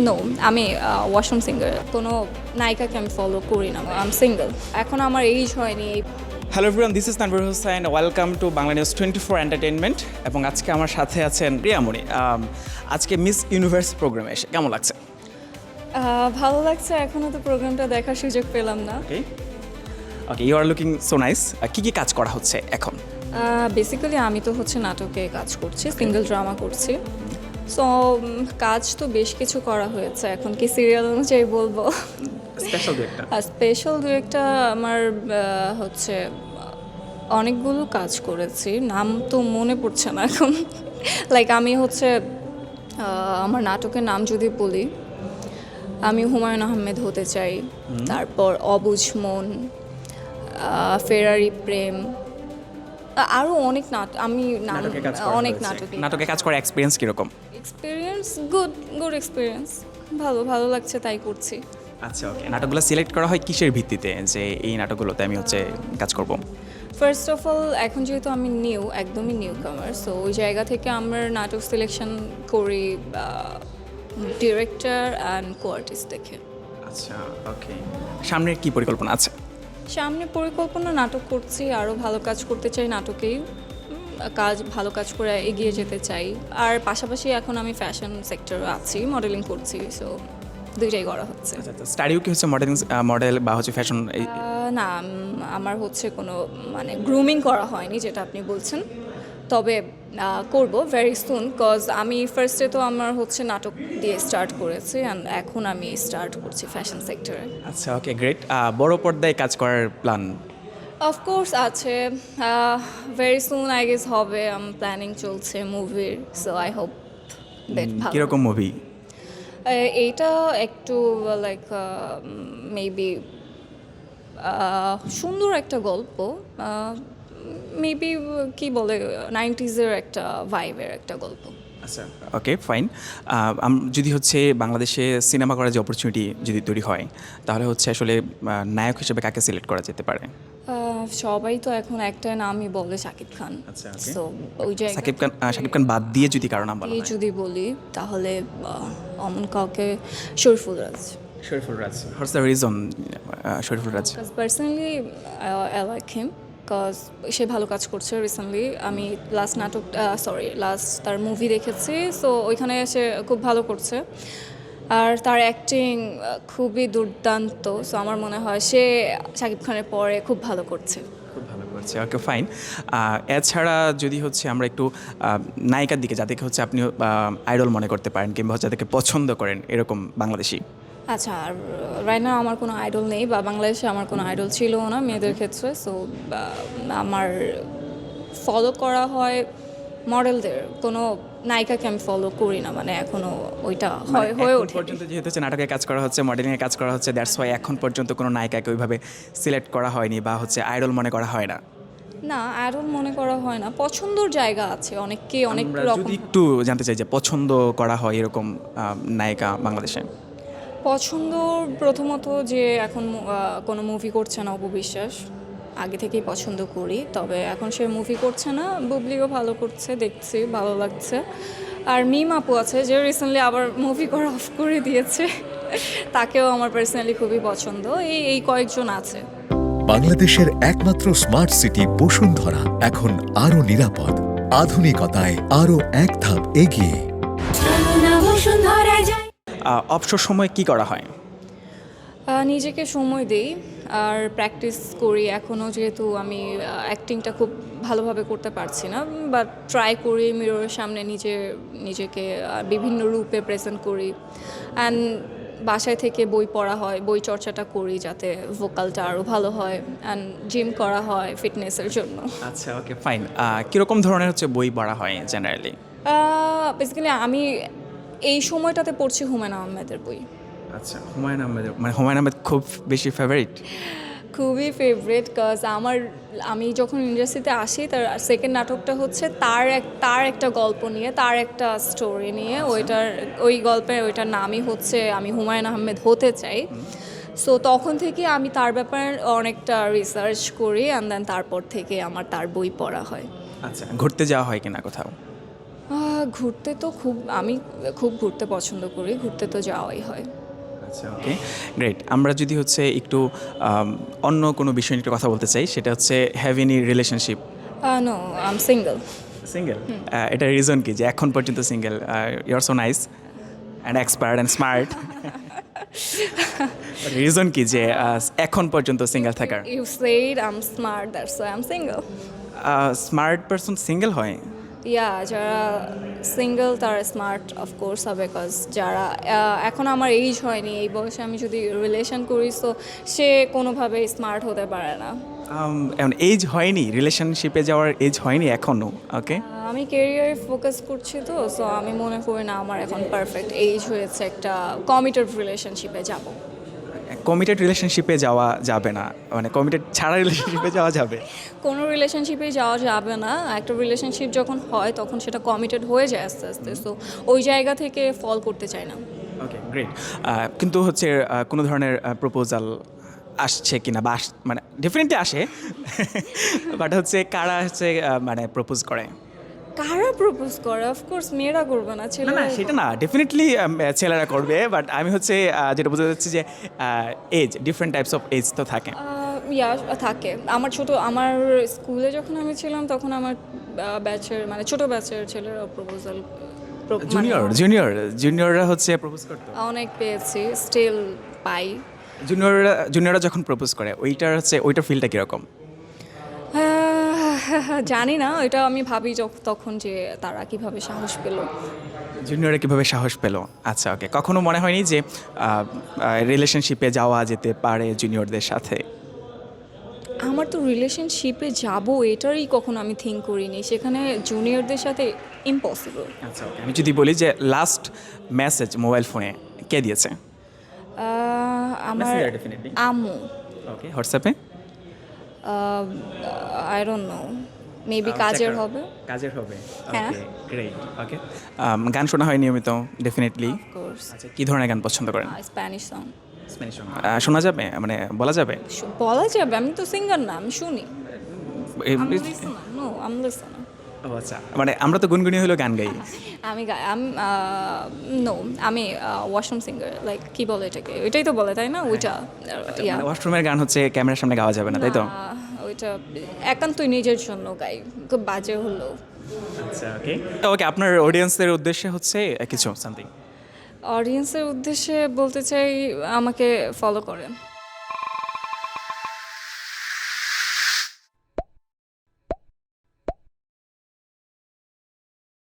No, আমি washroom singer, কোনো নায়িকাকে আমি ফলো করি না, আমি সিঙ্গেল। এখন আমার এইজ হয়নি। Hello everyone, this is Tanvir Hossain, welcome to Bangla news 24 entertainment. এবং আজকে আমার সাথে আছেন রিয়ামণি। আজকে মিস ইউনিভার্স প্রোগ্রামে এসে কেমন লাগছে? ভালো লাগছে, এখনও তো প্রোগ্রামটা দেখার সুযোগ পেলাম না। Okay okay, you are looking so nice. কী কী কাজ করা হচ্ছে এখন? বেসিক্যালি আমি তো হচ্ছে নাটকে কাজ করছি, সিঙ্গেল ড্রামা করছি। সো কাজ তো বেশ কিছু করা হয়েছে, এখন কি সিরিয়াল অনুযায়ী বলবো? স্পেশাল দু একটা। স্পেশাল দু একটা আমার হচ্ছে অনেকগুলো কাজ করেছি, নাম তো মনে পড়ছে না এখন। লাইক আমি হচ্ছে আমার নাটকের নাম যদি বলি, আমি হুমায়ুন আহমেদ হতে চাই, তারপর অবুঝ মন, ফেরারি প্রেম, আরও অনেক আমি অনেক নাটকে কাজ করার এক্সপিরিয়েন্স কীরকম? এক্সপিরিয়েন্স গুড এক্সপিরিয়েন্স, ভালো লাগছে, তাই করছি। আচ্ছা, ওকে। নাটকগুলো সিলেক্ট করা হয় কিসের ভিত্তিতে যে এই নাটকগুলোতে আমি হচ্ছে কাজ করব? ফার্স্ট অফ অল, এখন যেহেতু আমি একদমই নিউ কামার, সো ওই জায়গা থেকে আমার নাটক সিলেকশন করি ডিরেক্টর অ্যান্ড কো-আর্টিস্ট দেখে। আচ্ছা, ওকে। সামনের কি পরিকল্পনা আছে? সামনে পরিকল্পনা, নাটক করছি, আরও ভালো কাজ করতে চাই নাটকেই, ভালো কাজ করে এগিয়ে যেতে চাই। আর পাশাপাশি এখন আমি ফ্যাশন সেক্টরে আছি, মডেলিং করছি, সো দুইটাই করা হচ্ছে। আচ্ছা, স্টাডিও কি হচ্ছে মডেল বা হচ্ছে ফ্যাশন? না, আমার হচ্ছে কোনো গ্রুমিং করা হয়নি যেটা আপনি বলছেন, তবে করব ভেরি সুন, কজ আমি ফার্স্টে তো আমার হচ্ছে নাটক দিয়ে স্টার্ট করেছি, অ্যান্ড এখন আমি স্টার্ট করছি ফ্যাশন সেক্টরে। আচ্ছা, ওকে, গ্রেট। বড় পর্দায় কাজ করার প্ল্যান? অফকোর্স আছে, ভেরি সুন আই গেস হবে, প্ল্যানিং চলছে মুভির, সো আই হোপ দ্যাট ভালো। কীরকম মুভি? এইটা একটু লাইক মেবি সুন্দর একটা গল্প, মেবি কি বলে 90s-এর একটা ভাইবের একটা গল্প। আচ্ছা, ওকে, ফাইন। যদি হচ্ছে বাংলাদেশে সিনেমা করার যে অপরচুনিটি যদি তৈরি হয়, তাহলে হচ্ছে আসলে নায়ক হিসেবে কাকে সিলেক্ট করা যেতে পারে? সবাই তো এখন একটা নামই বলে, শাকিব খান। আচ্ছা, ওকে। সো ওই জায়গায় শাকিব খান বাদ দিয়ে যদি কারো নাম বলা হয়? যদি বলি তাহলে অমন কাউকে, Shariful Raj. Shariful Raj. What's the reason Shariful Raj? Because personally I like him, because সে ভালো কাজ করছে রিসেন্টলি। আমি লাস্ট তার মুভি দেখেছি, সো ওইখানে সে খুব ভালো করছে, আর তার অ্যাক্টিং খুবই দুর্দান্ত। সো আমার মনে হয় সে শাকিব খানের পরে খুব ভালো করছে। খুব ভালো করছে, ওকে, ফাইন। এছাড়া যদি হচ্ছে আমরা একটু নায়িকার দিকে, যাদেরকে হচ্ছে আপনি আইডল মনে করতে পারেন কিংবা হচ্ছে যাদেরকে পছন্দ করেন এরকম বাংলাদেশি। আচ্ছা, রাইট নাও আমার কোনো আইডল নেই, বা বাংলাদেশে আমার কোনো আইডল ছিলও না মেয়েদের ক্ষেত্রে। সো আমার ফলো করা হয় মডেলদের, কোনো নায়িকাকে আমি ফলো করি না, এখনো ওইটা হয়ে ওঠে পর্যন্ত। যেহেতু হচ্ছে নাটকে কাজ করা হচ্ছে, মডেলিংয়ে কাজ করা হচ্ছে, দ্যাটস ওয়াই এখন পর্যন্ত কোনো নায়িকাকে ওইভাবে সিলেক্ট করা হয়নি বা হচ্ছে আইডল মনে করা হয় না। না, আইডল মনে করা হয় না, পছন্দর জায়গা আছে, অনেককে অনেক রকম। যদি একটু জানতে চাই যে পছন্দ করা হয় এরকম নায়িকা বাংলাদেশে? পছন্দ প্রথমত যে এখন কোনো মুভি করছে না অপবিশ্বাস, আগে থেকেই পছন্দ করি, তবে এখন সে মুভি করছে না। বুবলিও ভালো করছে, দেখছি, ভালো লাগছে। আর মিম আপু আছে, যে রিসেন্টলি আবার মুভি করা অফ করে দিয়েছে, তাকেও আমার পার্সোনালি খুবই পছন্দ। এই কয়েকজন আছে। বাংলাদেশের একমাত্র স্মার্ট সিটি বসুন্ধরা এখন আরো নিরাপদ, আধুনিকতায় আরো এক ধাপ এগিয়ে। অবসর সময় কি করা হয়? নিজেকে সময় দিই আর প্র্যাকটিস করি। এখনও যেহেতু আমি অ্যাক্টিংটা খুব ভালোভাবে করতে পারছি না, বাট ট্রাই করি মিররের সামনে নিজেকে বিভিন্ন রূপে প্রেজেন্ট করি। অ্যান্ড বাসায় থেকে বই পড়া হয়, বই চর্চাটা করি যাতে ভোকালটা আরও ভালো হয়, অ্যান্ড জিম করা হয় ফিটনেসের জন্য। আচ্ছা, ওকে, ফাইন। কীরকম ধরনের হচ্ছে বই পড়া হয় জেনারেলি? বেসিক্যালি আমি এই সময়টাতে পড়ছি হুমায়ুন আহমেদের বই। আচ্ছা, হুমায়ুন আহমেদ খুব বেশি ফেভারিট? খুবই ফেভারিট, কজ আমি যখন ইউনিভার্সিটিতে আসি, তার সেকেন্ড নাটকটা হচ্ছে তার একটা গল্প নিয়ে, তার একটা স্টোরি নিয়ে। ওইটার নামই হচ্ছে আমি হুমায়ুন আহমেদ হতে চাই। সো তখন থেকে আমি তার ব্যাপারে অনেকটা রিসার্চ করি, অ্যান্ড দেন তারপর থেকে আমার তার বই পড়া হয়। আচ্ছা, ঘুরতে যাওয়া হয় কিনা কোথাও? ঘুরতে তো আমি খুব ঘুরতে পছন্দ করি, ঘুরতে তো যাওয়াই হয়। আচ্ছা, ওকে, গ্রেট। আমরা যদি হচ্ছে একটু অন্য কোনো বিষয় নিয়ে একটু কথা বলতে চাই, সেটা হচ্ছে have any relationship? No, I am single. Single? এটা রিজন কি যে এখন পর্যন্ত single? You are so nice and expert and smart. Reason কি যে এখন পর্যন্ত সিঙ্গেল থাকার? You said I am smart, that's why I am single. Smart person single হয়? ইয়া, যারা সিঙ্গেল তারা স্মার্ট অফকোর্স হবে, বিকজ যারা এখন আমার এইজ হয়নি, এই বয়সে আমি যদি রিলেশন করি তো সে কোনোভাবেই স্মার্ট হতে পারে না। এমন এজ হয়নি, রিলেশনশিপে যাওয়ার এজ হয়নি এখনও? ওকে, আমি ক্যারিয়ারে ফোকাস করছি তো, সো আমি মনে করি না আমার এখন পারফেক্ট এইজ হয়েছে একটা কমিটেড রিলেশনশিপে যাব। কমিটেড রিলেশনশিপে যাওয়া যাবে না, মানে কমিটেড ছাড়া রিলেশনশিপে যাওয়া যাবে? কোনো রিলেশনশিপে যাওয়া যাবে না, একটা রিলেশনশিপ যখন হয় তখন সেটা কমিটেড হয়ে যায় আস্তে আস্তে, সো ওই জায়গা থেকে ফল করতে চাই না। ওকে, গ্রেট। কিন্তু হচ্ছে কোনো ধরনের প্রপোজাল আসছে কিনা বা মানে ডেফিনেটলি আসে, বাট হচ্ছে কারা হচ্ছে মানে প্রপোজ করে? কারা প্রপোজ করে? অফকোর্স মেয়েরা করবে না, না ছেলেরা। না, সেটা না, ডেফিনেটলি ছেলেরা করবে, বাট আমি হচ্ছে যেটা বোঝা যাচ্ছে যে age, different types of age তো থাকে। ইয়া থাকে। আমার স্কুলে যখন আমি ছিলাম তখন আমার ব্যাচের মানে ছোট ব্যাচের ছেলেরা প্রপোজাল জুনিয়ররা হচ্ছে প্রপোজ করতো? অনেক পেয়েছি, স্টিল পাই। জুনিয়ররা যখন প্রপোজ করে ওইটার ফিলটা কীরকম? জানি না, এটা আমি ভাবি তখন যে তারা কিভাবে সাহস পেল। জুনিয়ররা কীভাবে সাহস পেল? আচ্ছা, ওকে। কখনো মনে হয়নি যে রিলেশনশিপে যাওয়া যেতে পারে জুনিয়রদের সাথে? আমার তো রিলেশনশিপে যাব এটারই কখনো আমি থিঙ্ক করিনি, সেখানে জুনিয়রদের সাথে ইম্পসিবল। আচ্ছা, ওকে। আমি যদি বলি যে লাস্ট মেসেজ মোবাইল ফোনে কে দিয়েছে? আমার Messenger definitely. আম্মু। ওকে, হোয়াটসঅ্যাপে? আই ডোন্ট নো, মেবি কাজের হবে। কাজের হবে? হ্যাঁ। ওকে, গ্রেট। ওকে, গান শোনা হয় নিয়মিত ডেফিনেটলি? অফকোর্স। আচ্ছা, কী ধরনের গান পছন্দ করেন? Spanish song. স্প্যানিশ সং শোনা যাবে, মানে বলা যাবে? বলা যাবে, আমি তো সিঙ্গার না, আমি শুনি। এ- আমি লিসেনার, নো আমি লিসেনার। ও আচ্ছা, মানে আমরা তো গুনগুনি হলেও গান গাই। আমি ওয়াশরুম সিঙ্গার, লাইক কি বলে এটাকে, ওইটাই তো বলে তাই না? ওইটা ইয়া, মানে ওয়াশরুমের গান হচ্ছে ক্যামেরার সামনে গাওয়া যাবে না, তাই তো? ওইটা একান্তই নিজের জন্য গাই, খুব বাজে হলো। আচ্ছা, ওকে। ওকে, আপনার অডিয়েন্সদের উদ্দেশ্যে হচ্ছে কিছু সামথিং? অডিয়েন্সের উদ্দেশ্যে বলতে চাই আমাকে ফলো করেন।